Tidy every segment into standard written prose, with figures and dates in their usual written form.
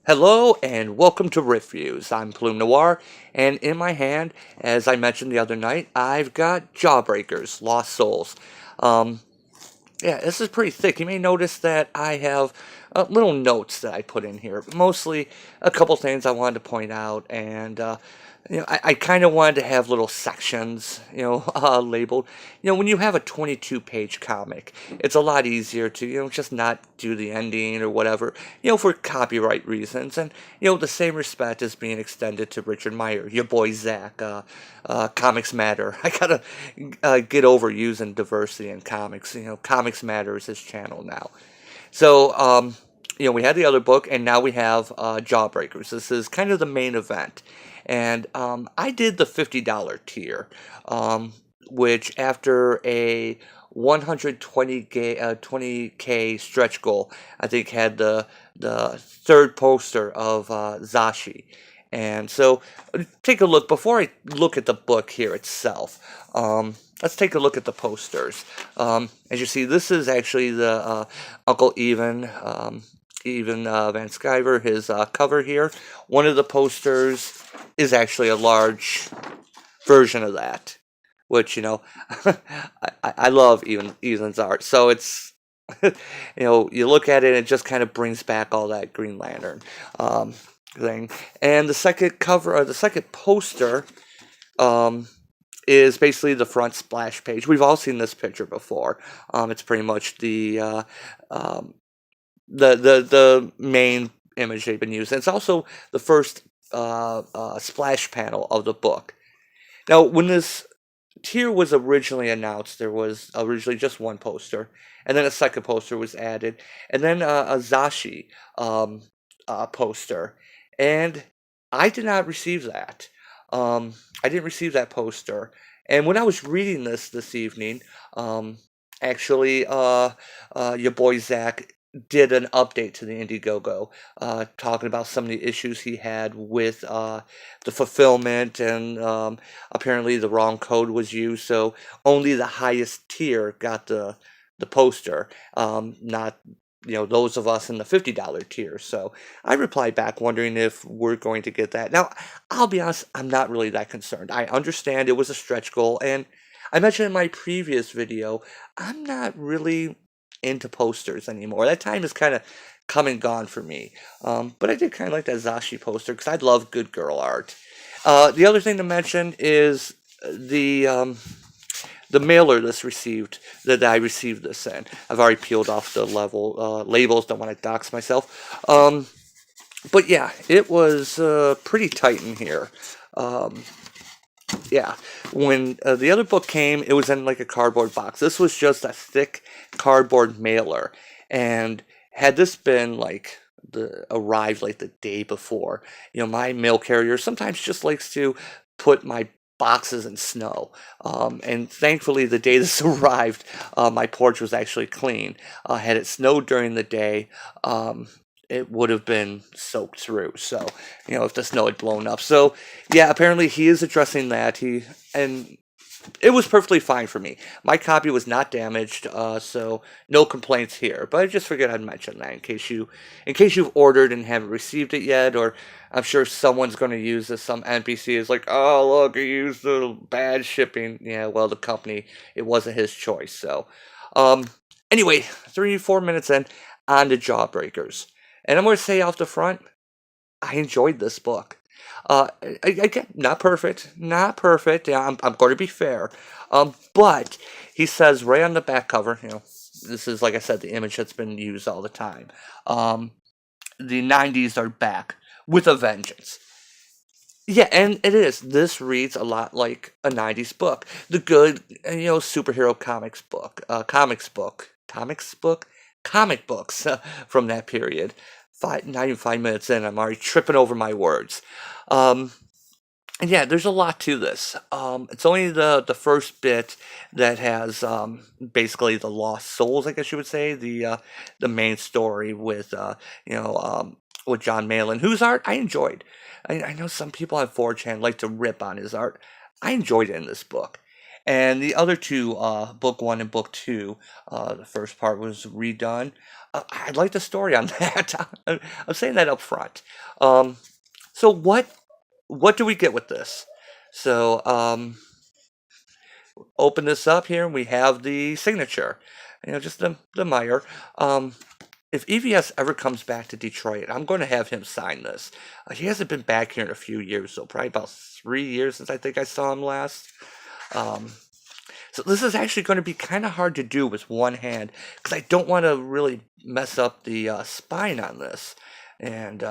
Hello and welcome to Reviews. I'm Plume Noir, and in my hand, as I mentioned the other night, I've got Jawbreakers, Lost Souls. Um, yeah, this is pretty thick. You may notice that I have little notes that I put in here. Mostly a couple things I wanted to point out, and I kind of wanted to have little sections, labeled. When you have a 22-page comic, it's a lot easier to, just not do the ending or whatever, for copyright reasons. And, the same respect is being extended to Richard Meyer, Ya Boi Zack, Comics Matter. I gotta get over using diversity in comics. Comics Matter is his channel now. So, we had the other book, and now we have Jawbreakers. This is kind of the main event. And I did the $50 tier, which after a 20K stretch goal, I think had the third poster of Zashi. And so, take a look. Before I look at the book here itself, let's take a look at the posters. As you see, this is actually the Uncle Even Van Sciver, his cover here. One of the posters is actually a large version of that, which, I love Even's art. So it's, you look at it and it just kind of brings back all that Green Lantern thing. And the second cover, or the second poster, is basically the front splash page. We've all seen this picture before. It's pretty much the main image they've been using. It's also the first splash panel of the book. Now, when this tier was originally announced, there was originally just one poster, and then a second poster was added, and then a Zashi poster, and I did not receive that. I didn't receive that poster, and when I was reading this evening, actually, your boy Zach did an update to the Indiegogo, talking about some of the issues he had with the fulfillment, and apparently the wrong code was used, so only the highest tier got the poster, not those of us in the $50 tier. So I replied back wondering if we're going to get that. Now, I'll be honest, I'm not really that concerned. I understand it was a stretch goal, and I mentioned in my previous video, I'm not really into posters anymore. That time is kind of come and gone for me. But I did kind of like that Zashi poster because I love good girl art. The other thing to mention is the mailer that I received this in. I've already peeled off the labels. Don't want to dox myself. But yeah, it was pretty tight in here. Yeah, when the other book came, it was in like a cardboard box. This was just a thick cardboard mailer, and had this been like arrived like the day before, my mail carrier sometimes just likes to put my boxes in snow. And thankfully, the day this arrived, my porch was actually clean. Had it snowed during the day, it would have been soaked through. So, if the snow had blown up. So, yeah, apparently he is addressing that. And it was perfectly fine for me. My copy was not damaged, so no complaints here. But I just figured I'd mention that in case you've ordered and haven't received it yet, or I'm sure someone's going to use this. Some NPC is like, oh look, he used the bad shipping. Yeah, well, the company, it wasn't his choice. So, anyway, 3-4 minutes in, on to Jawbreakers. And I'm going to say off the front, I enjoyed this book. Again, not perfect. Yeah, I'm going to be fair. But he says right on the back cover, this is, like I said, the image that's been used all the time. The 90s are back with a vengeance. Yeah, and it is. This reads a lot like a 90s book. The good, superhero comic books from that period. Not even 5 minutes in, I'm already tripping over my words. And yeah, there's a lot to this. It's only the first bit that has basically the lost souls, I guess you would say, the main story with with John Malin, whose art I enjoyed. I know some people on 4chan like to rip on his art. I enjoyed it in this book. And the other two, book one and book two, the first part was redone. I like the story on that. I'm saying that up front. Um, so what do we get with this? So open this up here, and we have the signature. Just the Meyer. Um, if EVS ever comes back to Detroit, I'm going to have him sign this. He hasn't been back here in a few years, so probably about 3 years since I think I saw him last. Um, so this is actually going to be kind of hard to do with one hand because I don't want to really mess up the spine on this. And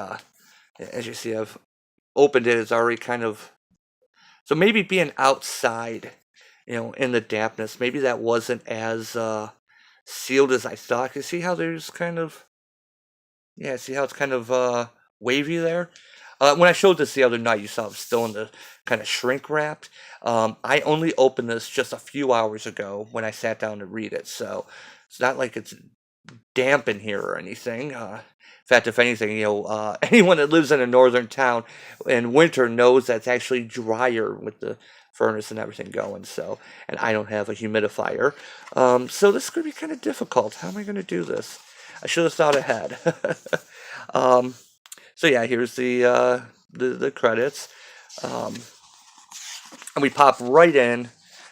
as you see, I've opened it. It's already kind of, so maybe being outside, in the dampness, maybe that wasn't as sealed as I thought. You see how there's kind of, yeah, see how it's kind of wavy there? When I showed this the other night, you saw it was still in the kind of shrink wrapped. I only opened this just a few hours ago when I sat down to read it, so it's not like it's damp in here or anything. In fact, if anything, anyone that lives in a northern town in winter knows that's actually drier with the furnace and everything going. So, and I don't have a humidifier, so this is going to be kind of difficult. How am I going to do this? I should have thought ahead. um, so yeah, here's the credits, um, and we pop right in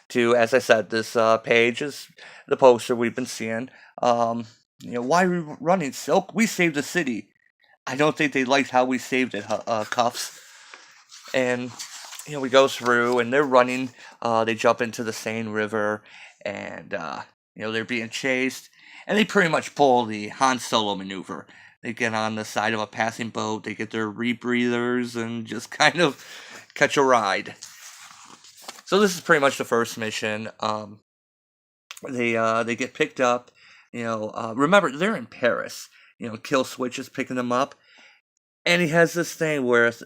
to, as I said, this page is the poster we've been seeing. Why are we running, Silk? We saved the city. I don't think they liked how we saved it, Cuffs. And we go through, and they're running. They jump into the Seine River, and they're being chased, and they pretty much pull the Han Solo maneuver. They get on the side of a passing boat. They get their rebreathers and just kind of catch a ride. So this is pretty much the first mission. They get picked up. Remember they're in Paris. Kill Switch is picking them up, and he has this thing where it's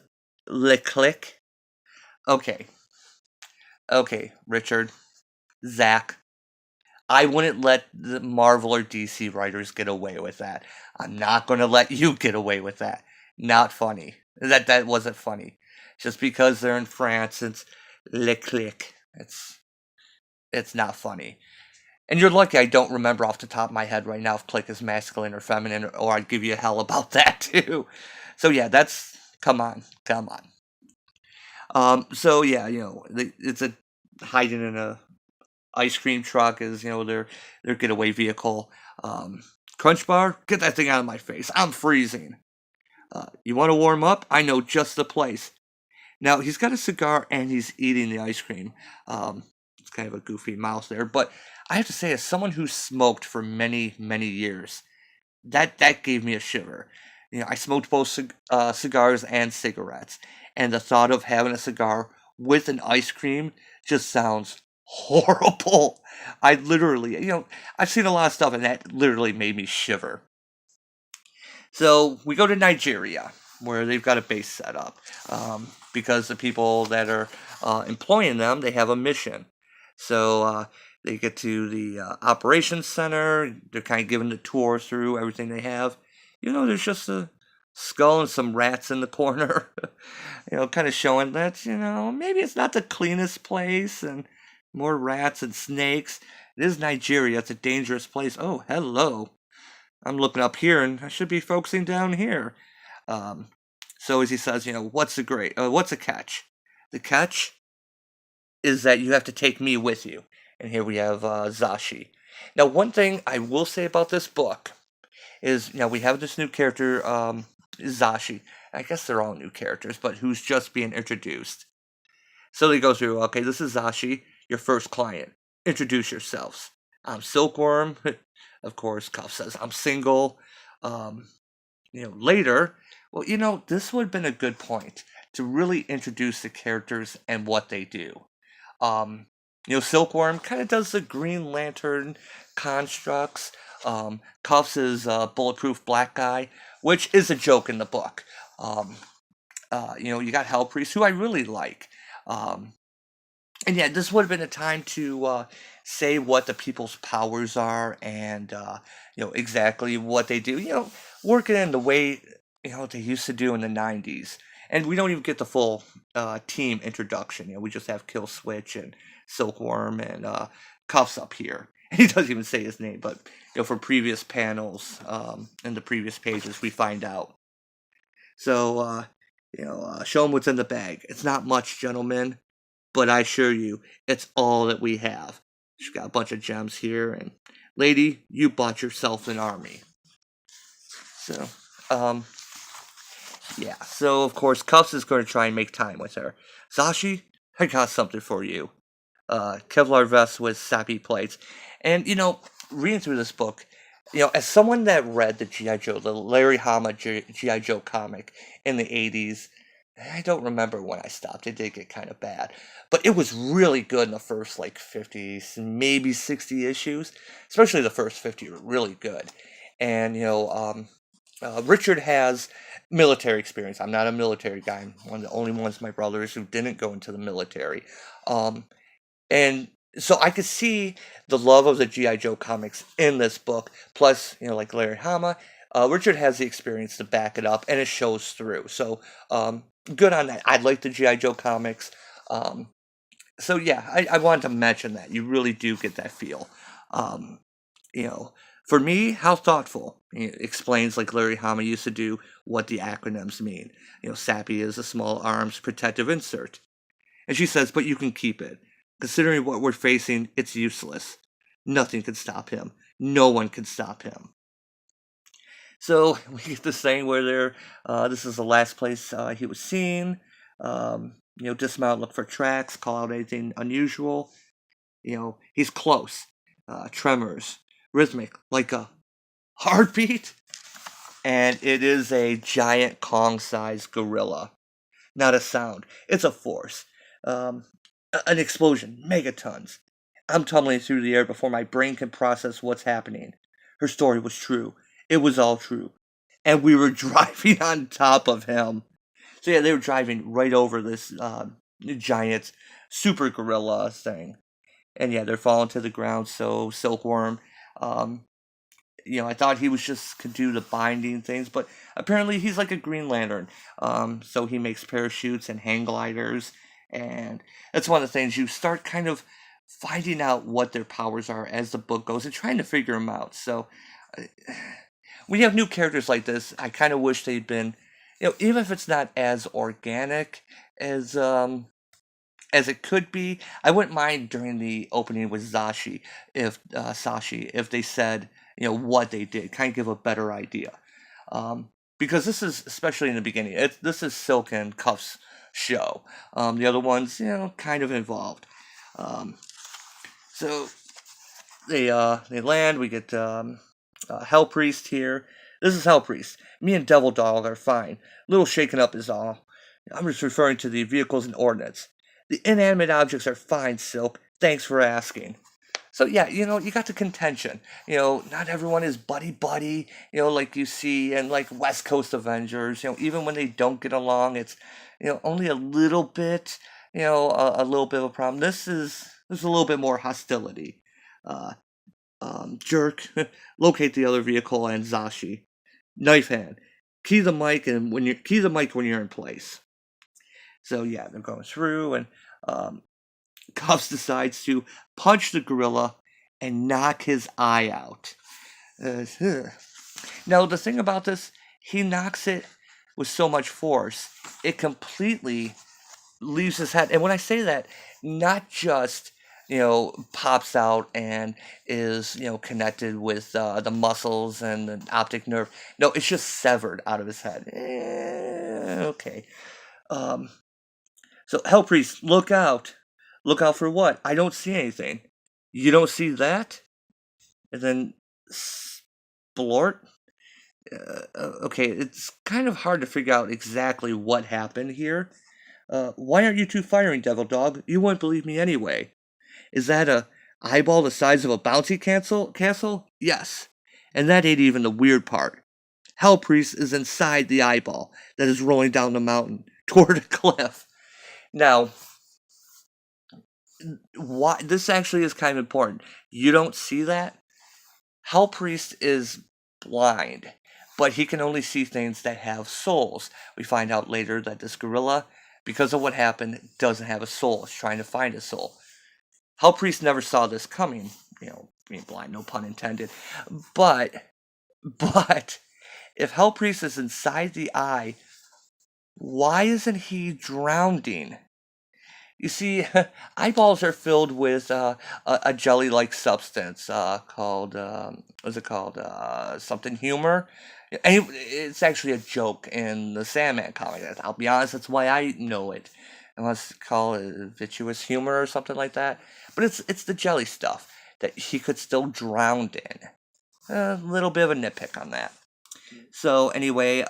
le click. Okay, Richard, Zach. I wouldn't let the Marvel or DC writers get away with that. I'm not going to let you get away with that. Not funny. That wasn't funny. Just because they're in France, it's le click. It's not funny. And you're lucky I don't remember off the top of my head right now if click is masculine or feminine, or I'd give you hell about that too. So yeah, come on. So yeah, it's a hiding in a ice cream truck is their getaway vehicle. Crunch bar, get that thing out of my face. I'm freezing. You want to warm up? I know just the place. Now he's got a cigar and he's eating the ice cream. It's kind of a goofy mouth there, but I have to say, as someone who smoked for many years, that gave me a shiver. I smoked both cigars and cigarettes, and the thought of having a cigar with an ice cream just sounds horrible. I literally, I've seen a lot of stuff, and that literally made me shiver. So we go to Nigeria, where they've got a base set up, because the people that are employing them, they have a mission. So they get to the operations center. They're kind of given the tour through everything they have. There's just a skull and some rats in the corner. Kind of showing that, maybe it's not the cleanest place, and more rats and snakes. It is Nigeria. It's a dangerous place. Oh, hello. I'm looking up here, and I should be focusing down here. So as he says, what's the catch? The catch is that you have to take me with you. And here we have Zashi. Now, one thing I will say about this book is, we have this new character, Zashi. I guess they're all new characters, but who's just being introduced. So they go through, okay, this is Zashi, your first client. Introduce yourselves. I'm Silkworm. Of course, Cuff says, I'm single. Later, well, this would have been a good point to really introduce the characters and what they do. Silkworm kind of does the Green Lantern constructs. Cuffs is bulletproof black guy, which is a joke in the book. You got Hell Priest, who I really like. And yeah, this would have been a time to say what the people's powers are and exactly what they do. Working in the way they used to do in the '90s. And we don't even get the full team introduction. We just have Kill Switch and Silkworm and Cuffs up here. And he doesn't even say his name, but from previous panels in the previous pages, we find out. So, show him what's in the bag. It's not much, gentlemen, but I assure you, it's all that we have. She's got a bunch of gems here, and lady, you bought yourself an army. So, yeah. So of course, Cuffs is going to try and make time with her. Zashi, I got something for you. Kevlar vest with sappy plates, and reading through this book, as someone that read the GI Joe, the Larry Hama GI Joe comic in the '80s. I don't remember when I stopped. It did get kind of bad. But it was really good in the first, 50, maybe 60 issues. Especially the first 50 were really good. And, Richard has military experience. I'm not a military guy. I'm one of the only ones of my brothers who didn't go into the military. And so I could see the love of the G.I. Joe comics in this book. Plus, like Larry Hama, Richard has the experience to back it up, and it shows through. So, good on that. I like the G.I. Joe comics. So yeah, I wanted to mention that. You really do get that feel. For me, how thoughtful. It explains, like Larry Hama used to do, what the acronyms mean. SAPI is a small arms protective insert. And she says, but you can keep it. Considering what we're facing, it's useless. Nothing can stop him. No one can stop him. So we get this thing where this is the last place he was seen. Dismount, look for tracks, call out anything unusual. He's close. Tremors, rhythmic, like a heartbeat. And it is a giant Kong-sized gorilla. Not a sound. It's a force. An explosion. Megatons. I'm tumbling through the air before my brain can process what's happening. Her story was true. It was all true. And we were driving on top of him. So yeah, they were driving right over this giant super gorilla thing. And yeah, they're falling to the ground. So Silkworm, I thought he was just could do the binding things, but apparently he's like a Green Lantern. So he makes parachutes and hang gliders, and that's one of the things you start kind of finding out what their powers are as the book goes and trying to figure them out. So when you have new characters like this, I kind of wish they'd been, even if it's not as organic as it could be. I wouldn't mind during the opening with Sashi if they said what they did, kind of give a better idea. Because this is, especially in the beginning, this is Silk and Cuff's show. The other ones, kind of involved. So they land. We get Hell Priest here. This is Hell Priest. Me and Devil Dog are fine. Little shaken up is all. I'm just referring to the vehicles and ordnance. The inanimate objects are fine, Silk. Thanks for asking. So yeah, you got the contention. Not everyone is buddy, like you see in like West Coast Avengers. Even when they don't get along, it's only a little bit, a little bit of a problem. There's a little bit more hostility. Jerk, locate the other vehicle and Zashi. Knife hand, key the mic when you're in place. So yeah, they're going through, and Cuffs decides to punch the gorilla and knock his eye out. Now, the thing about this, he knocks it with so much force, it completely leaves his head. And when I say that, not just, pops out and is, connected with the muscles and the optic nerve. No, it's just severed out of his head. Okay. So, Hell Priest, look out. Look out for what? I don't see anything. You don't see that? And then Splort? Okay, it's kind of hard to figure out exactly what happened here. Why aren't you two firing, Devil Dog? You wouldn't believe me anyway. Is that a eyeball the size of a bouncy castle? Yes. And that ain't even the weird part. Hell Priest is inside the eyeball that is rolling down the mountain toward a cliff. Now, why this actually is kind of important. You don't see that? Hell Priest is blind, but he can only see things that have souls. We find out later that this gorilla, because of what happened, doesn't have a soul. It's trying to find a soul. Hell Priest never saw this coming, being blind, no pun intended. But, but, if Hell Priest is inside the eye, why isn't he drowning? You see, eyeballs are filled with a jelly-like substance called, what's it called? Something humor. And it's actually a joke in the Sandman comic. I'll be honest, that's why I know it. Unless call it vitreous humor or something like that. But it's the jelly stuff that he could still drown in. A little bit of a nitpick on that. So anyway,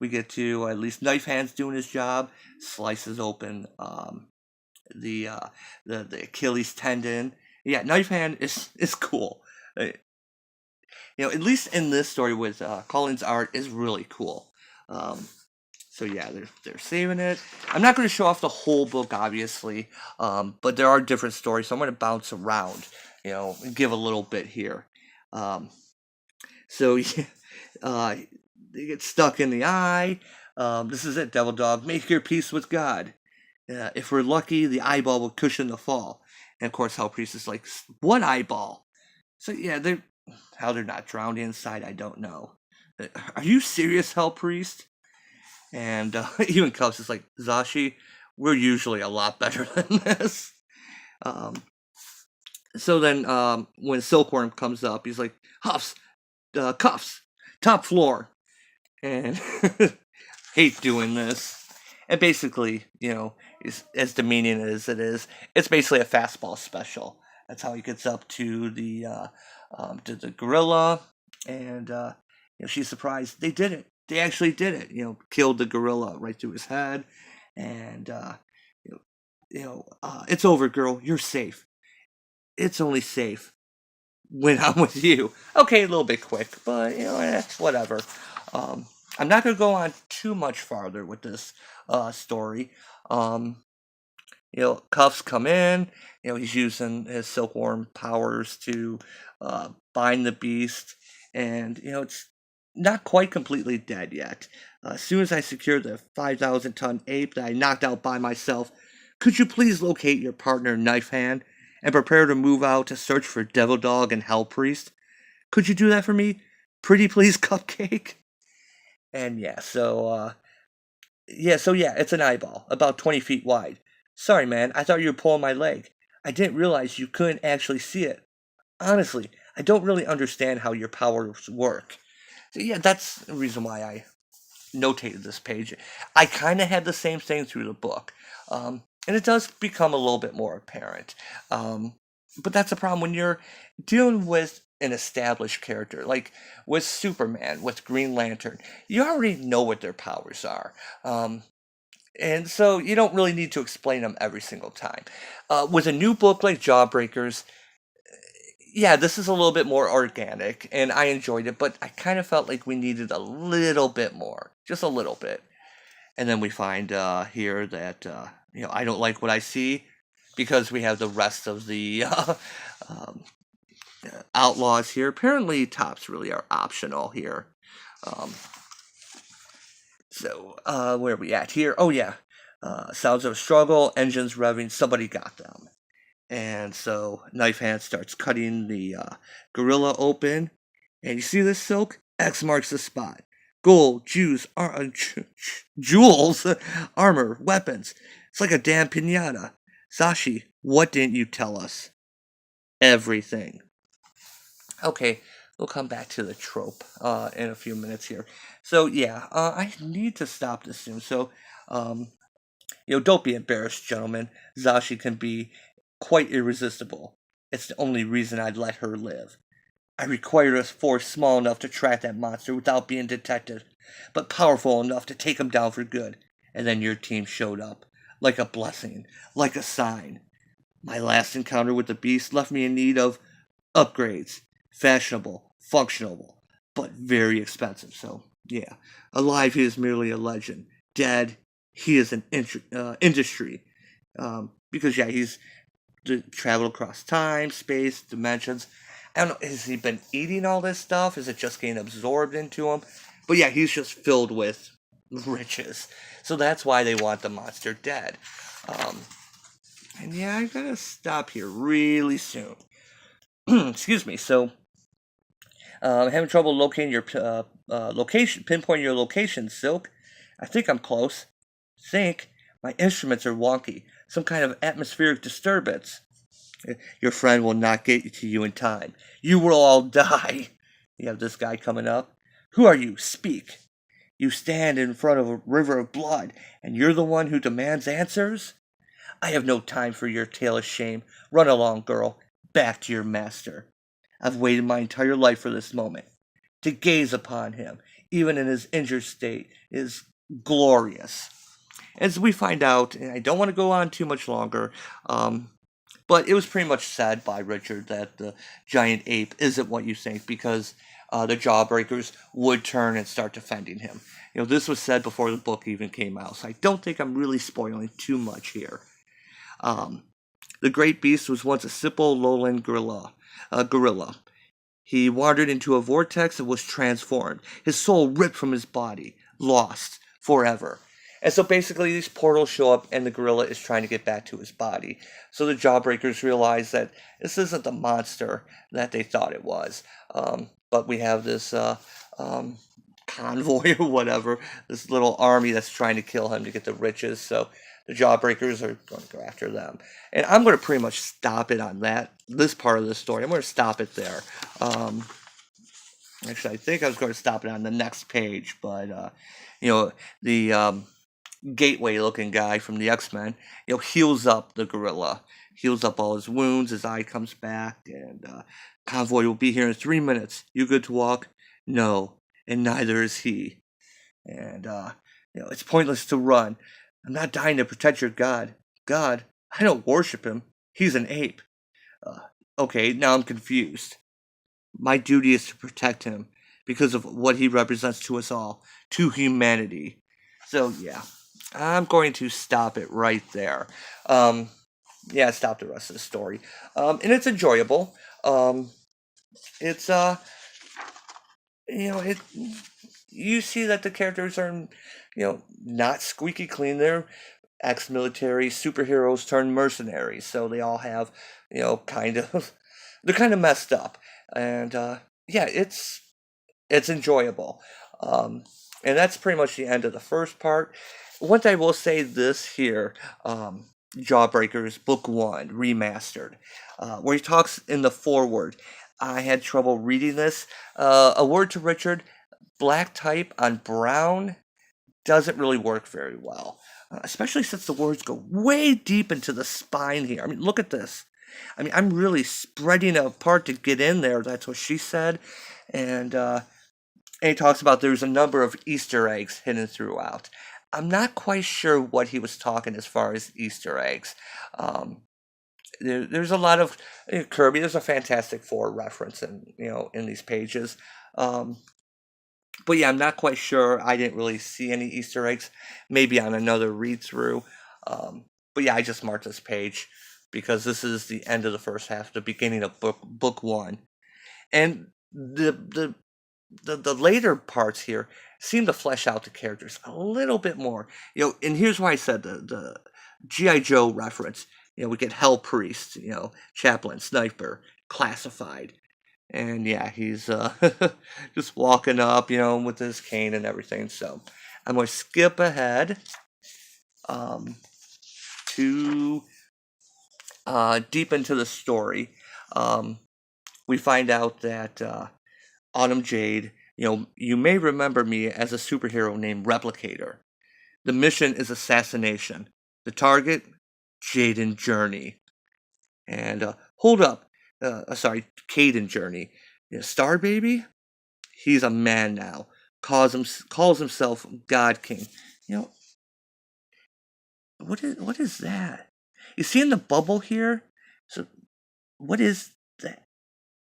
we get to at least Knife Hand's doing his job, slices open the Achilles tendon. Yeah, Knife Hand is cool. At least in this story with Colin's art is really cool. So yeah, they're saving it. I'm not going to show off the whole book, obviously, but there are different stories, so I'm going to bounce around, and give a little bit here. So yeah, they get stuck in the eye. This is it, Devil Dog. Make your peace with God. If we're lucky, the eyeball will cushion the fall. And of course, Hell Priest is like, what eyeball? So yeah, how they're not drowned inside, I don't know. Are you serious, Hell Priest? And even Cuffs is like, Zashi, we're usually a lot better than this. So then when Silkworm comes up, he's like, Cuffs, top floor. And hate doing this. And basically, as demeaning as it is, it's basically a fastball special. That's how he gets up to the gorilla, and she's surprised. They did it. They actually did it. Killed the gorilla right through his head, and it's over, girl. You're safe. It's only safe when I'm with you. Okay, a little bit quick, but whatever. I'm not going to go on too much farther with this story. Cuffs come in. He's using his silkworm powers to bind the beast, and it's not quite completely dead yet. As soon as I secure the 5,000-ton ape that I knocked out by myself, could you please locate your partner, Knife Hand, and prepare to move out to search for Devil Dog and Hell Priest? Could you do that for me? Pretty please, Cupcake? And it's an eyeball, about 20 feet wide. Sorry, man, I thought you were pulling my leg. I didn't realize you couldn't actually see it. Honestly, I don't really understand how your powers work. So yeah, that's the reason why I notated this page. I kind of had the same thing through the book. And it does become a little bit more apparent. But that's a problem when you're dealing with an established character, like with Superman, with Green Lantern. You already know what their powers are. And so you don't really need to explain them every single time. With a new book like Jawbreakers, yeah, this is a little bit more organic, and I enjoyed it, but I kind of felt like we needed a little bit more. Just a little bit. And then we find here that, I don't like what I see, because we have the rest of the outlaws here. Apparently, tops really are optional here. Where are we at here? Oh, yeah. Sounds of a struggle, engines revving, somebody got them. And so Knife Hand starts cutting the gorilla open. And you see this, Silk? X marks the spot. Gold, jewels, armor, weapons. It's like a damn piñata. Zashi, what didn't you tell us? Everything. Okay, we'll come back to the trope in a few minutes here. So yeah, I need to stop this soon. So, don't be embarrassed, gentlemen. Zashi can be quite irresistible. It's the only reason I'd let her live. I required a force small enough to track that monster without being detected, but powerful enough to take him down for good. And then your team showed up, like a blessing, like a sign. My last encounter with the beast left me in need of upgrades. Fashionable, functional, but very expensive. So, yeah. Alive, he is merely a legend. Dead, he is an industry. Because, yeah, he's traveled across time, space, dimensions. I don't know, has he been eating all this stuff? Is it just getting absorbed into him? But yeah, he's just filled with riches. So that's why they want the monster dead. Um, and yeah, I gotta stop here really soon. Excuse me. So, having trouble locating your location, pinpointing your location, Silk. I think I'm close. Think my instruments are wonky. Some kind of atmospheric disturbance. Your friend will not get to you in time. You will all die. You have this guy coming up. Who are you? Speak. You stand in front of a river of blood, and you're the one who demands answers? I have no time for your tale of shame. Run along, girl. Back to your master. I've waited my entire life for this moment. To gaze upon him, even in his injured state, is glorious. As we find out, and I don't want to go on too much longer, but it was pretty much said by Richard that the giant ape isn't what you think because the Jawbreakers would turn and start defending him. You know, this was said before the book even came out, so I don't think I'm really spoiling too much here. Um, the great beast was once a simple lowland gorilla. He wandered into a vortex and was transformed. His soul ripped from his body, lost forever. And so basically, these portals show up, and the gorilla is trying to get back to his body. So the Jawbreakers realize that this isn't the monster that they thought it was. But we have this convoy or whatever, this little army that's trying to kill him to get the riches. So the Jawbreakers are going to go after them. And I'm going to pretty much stop it on this part of the story. I'm going to stop it there. Actually, I think I was going to stop it on the next page, but, the gateway-looking guy from the X-Men, heals up the gorilla, heals up all his wounds, his eye comes back, and convoy will be here in 3 minutes. You good to walk? No, and neither is he. And, it's pointless to run. I'm not dying to protect your god. God? I don't worship him. He's an ape. Okay, now I'm confused. My duty is to protect him because of what he represents to us all, to humanity. So, yeah, I'm going to stop it right there. Stop the rest of the story. And it's enjoyable. It's, you see that the characters are, not squeaky clean. They're ex-military superheroes turned mercenaries. So they all have, they're kind of messed up. And, it's enjoyable. And that's pretty much the end of the first part. What I will say this here, Jawbreakers Book 1, Remastered, where he talks in the foreword. I had trouble reading this. A word to Richard, black type on brown doesn't really work very well. Especially since the words go way deep into the spine here. I mean, look at this. I mean, I'm really spreading it apart to get in there. That's what she said. And he talks about there's a number of Easter eggs hidden throughout. I'm not quite sure what he was talking as far as Easter eggs. There's a lot of Kirby. There's a Fantastic Four reference in these pages. But yeah, I'm not quite sure. I didn't really see any Easter eggs. Maybe on another read through. But yeah, I just marked this page because this is the end of the first half, the beginning of book 1, and the later parts here seem to flesh out the characters a little bit more. And here's why I said the G.I. Joe reference. We get Hell Priest, Chaplain, Sniper, Classified. And yeah, he's just walking up, with his cane and everything. So I'm going to skip ahead to deep into the story. We find out that Autumn Jade, you may remember me as a superhero named Replicator. The mission is assassination. The target, Jaden Journey. And hold up. Caden Journey. Star Baby? He's a man now. Calls himself God King. What is that? You see in the bubble here? So, what is that?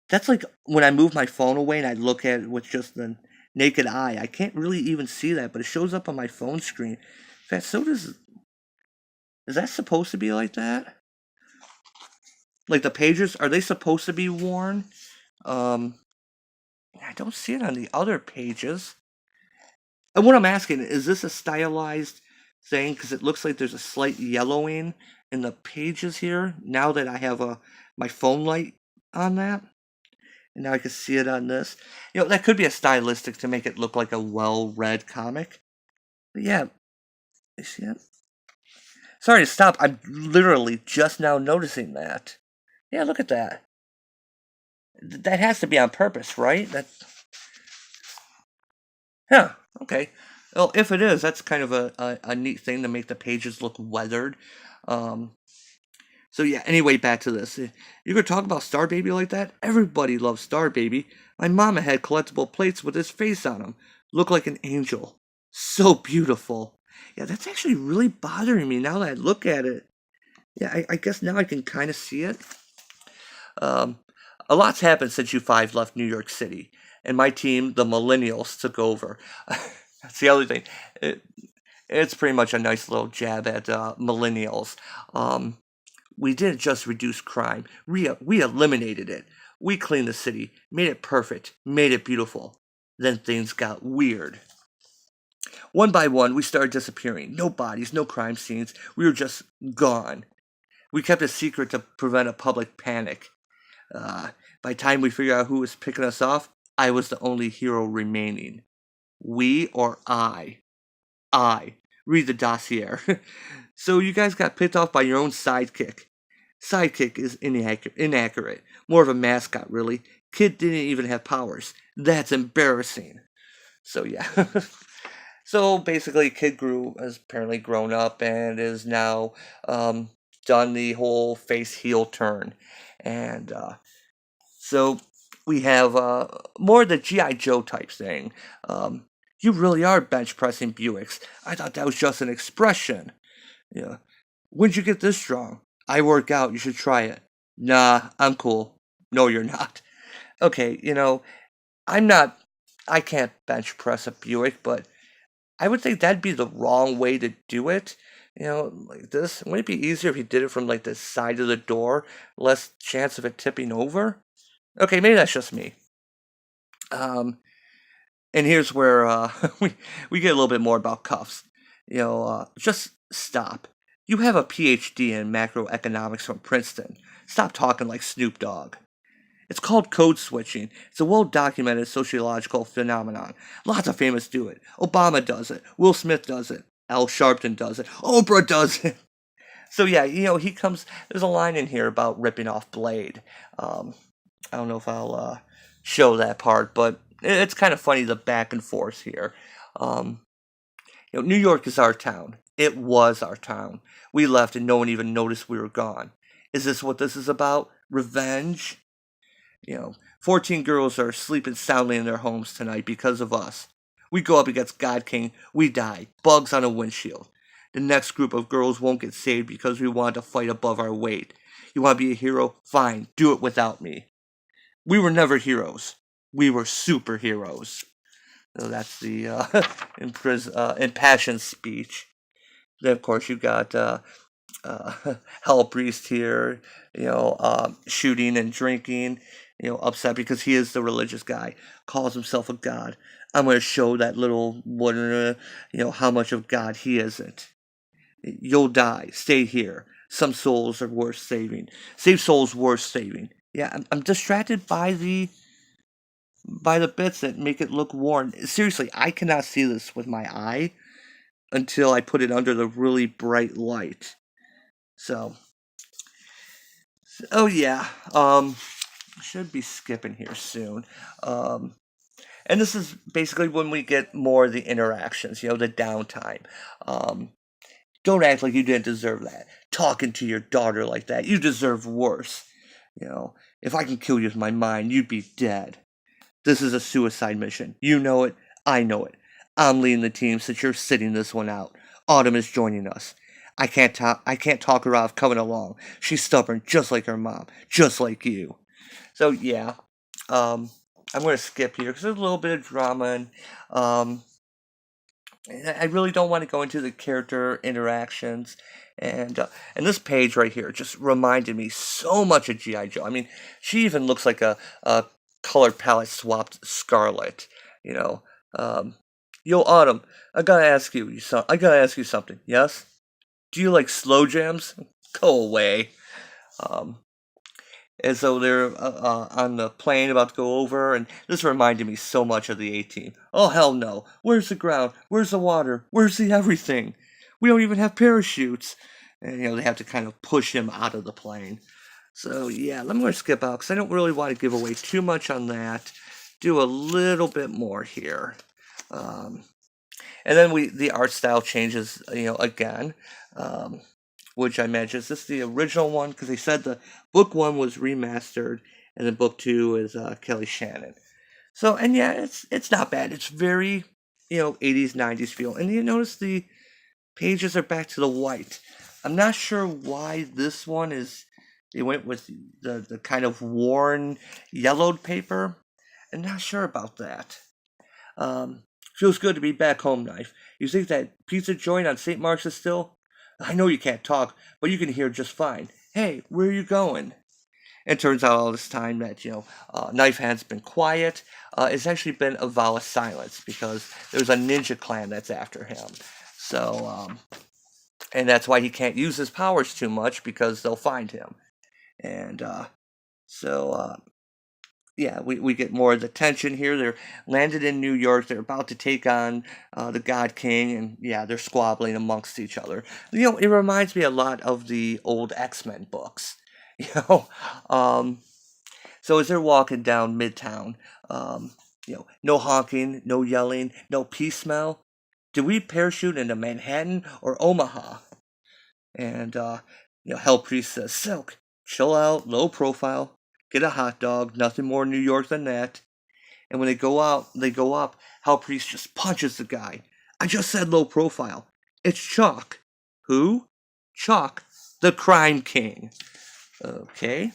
That's like when I move my phone away and I look at it with just the naked eye. I can't really even see that, but it shows up on my phone screen. In fact, so does... Is that supposed to be like that? Like the pages, are they supposed to be worn? Um, I don't see it on the other pages. And what I'm asking, is this a stylized thing? Because it looks like there's a slight yellowing in the pages here. Now that I have my phone light on that, and now I can see it on this. That could be a stylistic to make it look like a well-read comic. But yeah, you see it? Sorry to stop. I'm literally just now noticing that. Yeah, look at that. That has to be on purpose, right? Yeah, okay. Well, if it is, that's kind of a neat thing to make the pages look weathered. Um, so yeah, anyway, back to this. You gonna talk about Star Baby like that? Everybody loves Star Baby. My mama had collectible plates with his face on them. Looked like an angel. So beautiful. Yeah, that's actually really bothering me now that I look at it. Yeah, I guess now I can kind of see it. Um, a lot's happened since you five left New York City, and my team, the Millennials, took over. That's the other thing. It's pretty much a nice little jab at Millennials. Um, we didn't just reduce crime, we eliminated it. We cleaned the city, made it perfect, made it beautiful. Then things got weird. One by one, we started disappearing. No bodies, no crime scenes. We were just gone. We kept it secret to prevent a public panic. Uh, by the time we figured out who was picking us off, I was the only hero remaining. We or I? I. Read the dossier. So you guys got picked off by your own sidekick. Sidekick is inaccurate. More of a mascot, really. Kid didn't even have powers. That's embarrassing. So yeah. So basically, Kid has apparently grown up and is now done the whole face heel turn. And so we have more the G.I. Joe type thing. You really are bench pressing Buicks. I thought that was just an expression. Yeah. When'd you get this strong? I work out. You should try it. Nah, I'm cool. No, you're not. Okay, I'm not. I can't bench press a Buick, but I would think that'd be the wrong way to do it. Like this. Wouldn't it be easier if you did it from like the side of the door? Less chance of it tipping over? Okay, maybe that's just me. Um, and here's where we get a little bit more about cuffs. Just stop. You have a PhD in macroeconomics from Princeton. Stop talking like Snoop Dogg. It's called code switching. It's a well documented sociological phenomenon. Lots of famous do it. Obama does it. Will Smith does it. Al Sharpton does it. Oprah does it. So yeah, he comes. There's a line in here about ripping off Blade. I don't know if I'll show that part, but it's kind of funny the back and forth here. Um, New York is our town. It was our town. We left and no one even noticed we were gone. Is this what this is about? Revenge? 14 girls are sleeping soundly in their homes tonight because of us. We go up against God King, we die. Bugs on a windshield. The next group of girls won't get saved because we want to fight above our weight. You want to be a hero? Fine, do it without me. We were never heroes. We were superheroes. So that's the impassioned speech. Then, of course, you got Hell Priest here, shooting and drinking, upset because he is the religious guy, calls himself a god. I'm going to show that little one, how much of God he isn't. You'll die. Stay here. Some souls are worth saving. Save souls worth saving. Yeah, I'm distracted by the bits that make it look worn. Seriously, I cannot see this with my eye until I put it under the really bright light. So, oh yeah, should be skipping here soon. Um, and this is basically when we get more of the interactions, the downtime. Um, don't act like you didn't deserve that. Talking to your daughter like that, you deserve worse. If I can kill you with my mind, you'd be dead. This is a suicide mission. You know it. I know it. I'm leading the team since you're sitting this one out. Autumn is joining us. I can't talk her out of coming along. She's stubborn, just like her mom, just like you. So yeah, I'm going to skip here because there's a little bit of drama, and I really don't want to go into the character interactions. And this page right here just reminded me so much of G.I. Joe. I mean, she even looks like a color palette swapped scarlet. You know, um, yo, Autumn, I gotta ask you something. Yes? Do you like slow jams? Go away. Um, and so they're on the plane about to go over, and this reminded me so much of the A-Team. Oh, hell no. Where's the ground? Where's the water? Where's the everything? We don't even have parachutes. And, they have to kind of push him out of the plane. So, yeah, I'm going to skip out because I don't really want to give away too much on that. Do a little bit more here. Um, and then the art style changes, again. Um, which I imagine is this the original one? Because they said the book one was remastered, and then book two is Kelly Shannon. So, and yeah, it's not bad. It's very 80s 90s feel, and you notice the pages are back to the white. I'm not sure why this one is. They went with the kind of worn yellowed paper. I'm not sure about that. Um, Feels good to be back home, Knife. You think that pizza joint on St. Mark's is still? I know you can't talk, but you can hear just fine. Hey, where are you going? It turns out all this time that, Knife has been quiet. It's actually been a vow of silence because there's a ninja clan that's after him. So, and that's why he can't use his powers too much because they'll find him. And so, yeah, we get more of the tension here. They're landed in New York. They're about to take on the God King, and yeah, they're squabbling amongst each other. It reminds me a lot of the old X-Men books. You know, um, so as they're walking down Midtown, no honking, no yelling, no peace smell. Did we parachute into Manhattan or Omaha? And Hell Priest says, Silk, chill out, low profile, get a hot dog, nothing more New York than that. And when they go up, Hell Priest just punches the guy. I just said low profile. It's Chalk. Who? Chalk, the crime king. Okay.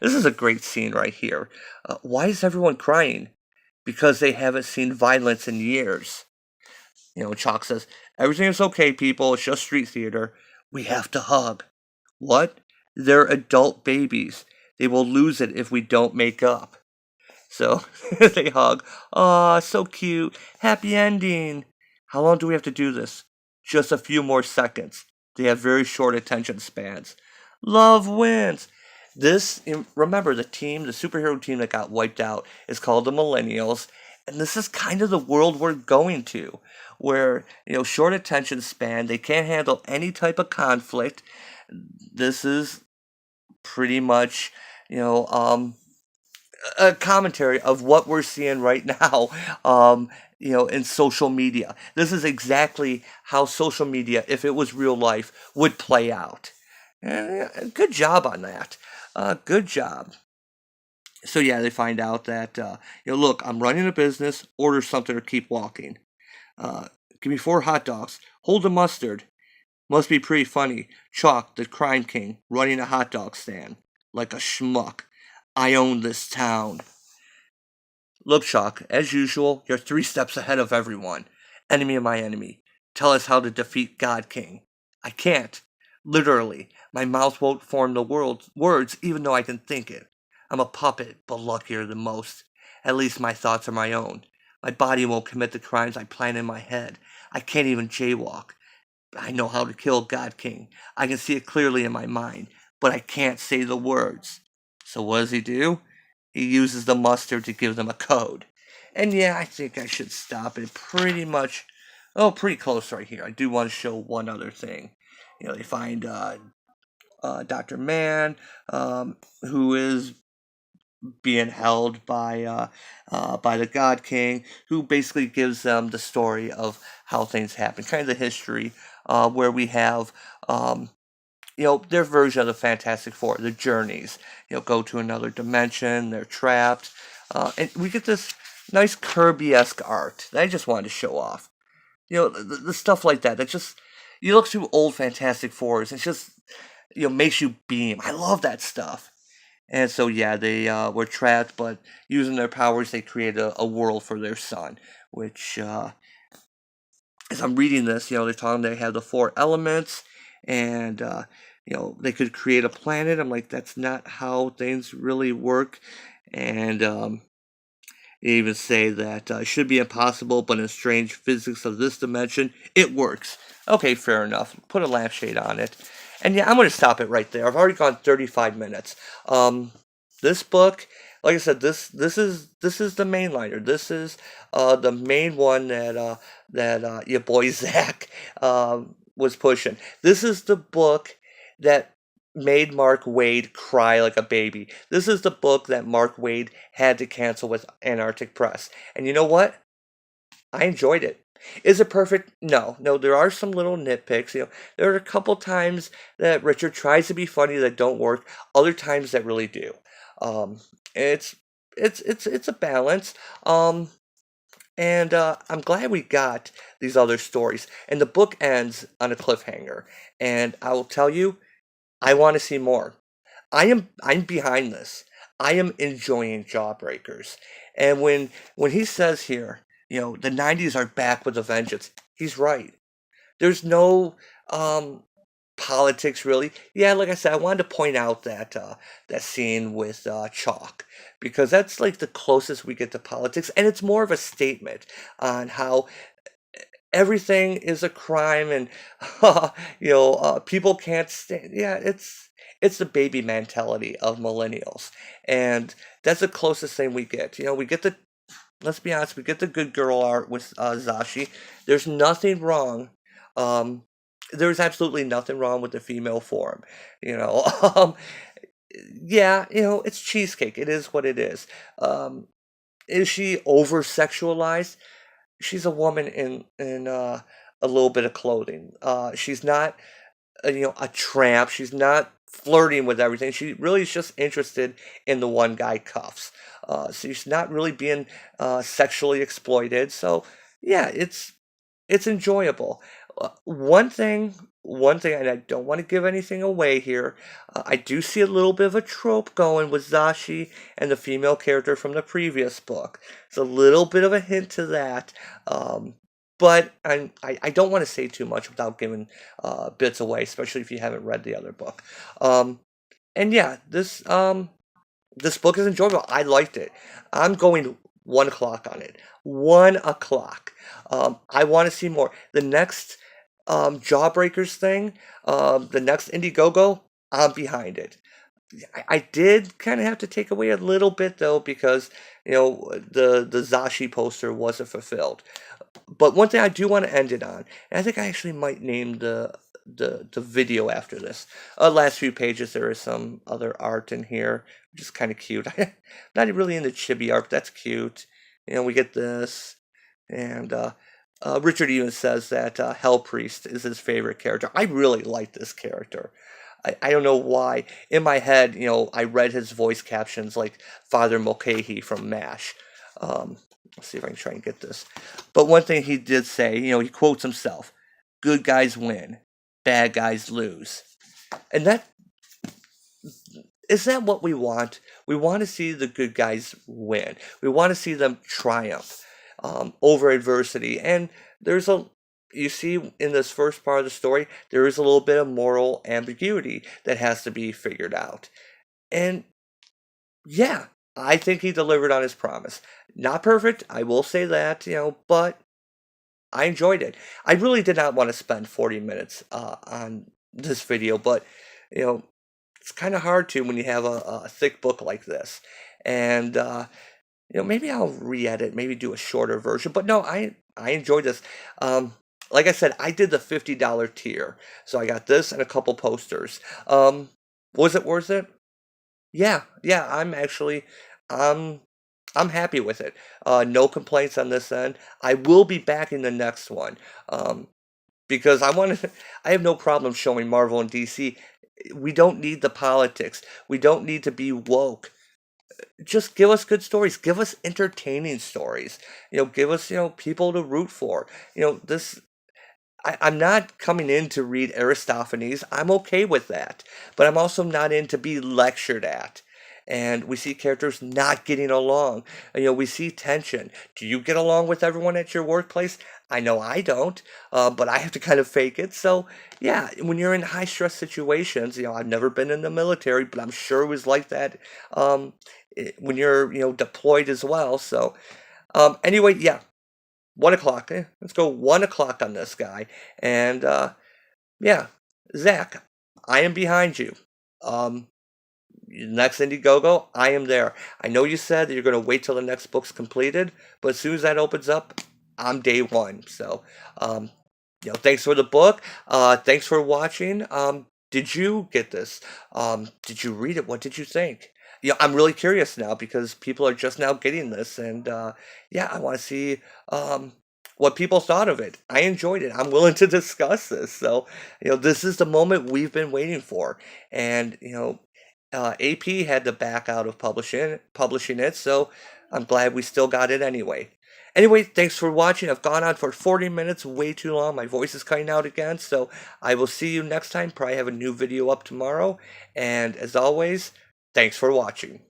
This is a great scene right here. Why is everyone crying? Because they haven't seen violence in years. Chalk says, everything is okay, people. It's just street theater. We have to hug. What? They're adult babies. They will lose it if we don't make up. So they hug. Aw, so cute. Happy ending. How long do we have to do this? Just a few more seconds. They have very short attention spans. Love wins. Remember, the superhero team that got wiped out is called the Millennials. And this is kind of the world we're going to, where, short attention span, they can't handle any type of conflict. This is pretty much, a commentary of what we're seeing right now, in social media. This is exactly how social media, if it was real life, would play out. And, good job on that. Good job. So yeah, they find out that, look, I'm running a business, order something or keep walking. Uh, Give me 4 hot dogs. Hold the mustard. Must be pretty funny. Chalk, the crime king, running a hot dog stand. Like a schmuck. I own this town. Look, Chalk, as usual, you're 3 steps ahead of everyone. Enemy of my enemy. Tell us how to defeat God King. I can't. Literally, my mouth won't form the words even though I can think it. I'm a puppet, but luckier than most. At least my thoughts are my own. My body won't commit the crimes I plan in my head. I can't even jaywalk. I know how to kill God King. I can see it clearly in my mind, but I can't say the words. So what does he do? He uses the mustard to give them a code. And yeah, I think I should stop it pretty close right here. I do want to show one other thing. They find Dr. Mann, who is being held by the God King, who basically gives them the story of how things happen, kind of the history, where we have their version of the Fantastic Four, the journeys. Go to another dimension, they're trapped, and we get this nice Kirby-esque art that I just wanted to show off. The stuff like that just you look through old Fantastic Fours, it just makes you beam. I love that stuff. And so, yeah, they were trapped, but using their powers, they created a world for their son. Which, as I'm reading this, they're talking they have the 4 elements, and they could create a planet. I'm like, that's not how things really work. And they even say that it should be impossible, but in strange physics of this dimension, it works. Okay, fair enough. Put a lampshade on it. And yeah, I'm going to stop it right there. I've already gone 35 minutes. Um, this book, like I said, this is the mainliner. This is the main one that Ya Boi Zack was pushing. This is the book that made Mark Wade cry like a baby. This is the book that Mark Wade had to cancel with Antarctic Press. And you know what? I enjoyed it. Is it perfect? No. No, there are some little nitpicks. There are a couple times that Richard tries to be funny that don't work, other times that really do. Um, it's it's a balance. And I'm glad we got these other stories. And the book ends on a cliffhanger. And I will tell you, I want to see more. I'm behind this. I am enjoying Jawbreakers. And when he says here, the 90s are back with a vengeance, he's right. There's no um politics really. Yeah, like I said, I wanted to point out that scene with Chalk because that's like the closest we get to politics, and it's more of a statement on how everything is a crime and people can't stand. Yeah, it's the baby mentality of millennials, and that's the closest thing we get. We get the let's be honest, we get the good girl art with Zashi. There's nothing wrong. um there's absolutely nothing wrong with the female form. you know um yeah, it's cheesecake. It is what it is. Is she over sexualized? She's a woman in a little bit of clothing. She's not a tramp. She's not flirting with everything. She really is just interested in the one guy cuffs. So she's not really being sexually exploited. So yeah, it's enjoyable. One thing, and I don't want to give anything away here. I do see a little bit of a trope going with Zashi and the female character from the previous book. It's a little bit of a hint to that. But I don't want to say too much without giving bits away, especially if you haven't read the other book. And yeah, this book is enjoyable. I liked it. I'm going 1 o'clock on it. 1 o'clock. I want to see more. The next Jawbreakers thing, the next Indiegogo, I'm behind it. I did kind of have to take away a little bit though because the Zashi poster wasn't fulfilled. But one thing I do want to end it on, and I think I actually might name the video after this. Last few pages, there is some other art in here, which is kind of cute. Not really into chibi art, but that's cute. We get this, and Richard even says that Hell Priest is his favorite character. I really like this character. I don't know why. In my head, I read his voice captions like Father Mulcahy from MASH. Let's see if I can try and get this. But one thing he did say, he quotes himself: "Good guys win, bad guys lose." And is that what we want? We want to see the good guys win. We want to see them triumph over adversity. And you see in this first part of the story, there is a little bit of moral ambiguity that has to be figured out. And yeah, I think he delivered on his promise. Not perfect, I will say that, but I enjoyed it. I really did not want to spend 40 minutes on this video, but you know, it's kind of hard to when you have a thick book like this. And maybe I'll re-edit, maybe do a shorter version. But no, I enjoyed this. Like I said, I did the $50 tier, so I got this and a couple posters. Was it worth it? Yeah, yeah. Um, I'm happy with it. No complaints on this end. I will be back in the next one. Because I want to. I have no problem showing Marvel and DC. We don't need the politics. We don't need to be woke. Just give us good stories. Give us entertaining stories. Give us people to root for. This. I'm not coming in to read Aristophanes. I'm okay with that, but I'm also not in to be lectured at. and we see characters not getting along. We see tension. Do you get along with everyone at your workplace? I know I don't, but I have to kind of fake it. So, yeah, when you're in high stress situations, I've never been in the military, but I'm sure it was like that when you're, deployed as well. So, anyway, yeah, 1 o'clock. Let's go 1 o'clock on this guy. And yeah, Zach, I am behind you. Um, Next Indiegogo, I am there. I know you said that you're going to wait till the next book's completed, but as soon as that opens up, I'm day one. So, um, thanks for the book. Thanks for watching. Did you get this? Did you read it? What did you think? I'm really curious now because people are just now getting this, and yeah, I want to see what people thought of it. I enjoyed it. I'm willing to discuss this. So, this is the moment we've been waiting for, and AP had to back out of publishing it, so I'm glad we still got it anyway. Anyway, thanks for watching. I've gone on for 40 minutes, way too long. My voice is cutting out again, so I will see you next time. Probably have a new video up tomorrow. And as always, thanks for watching.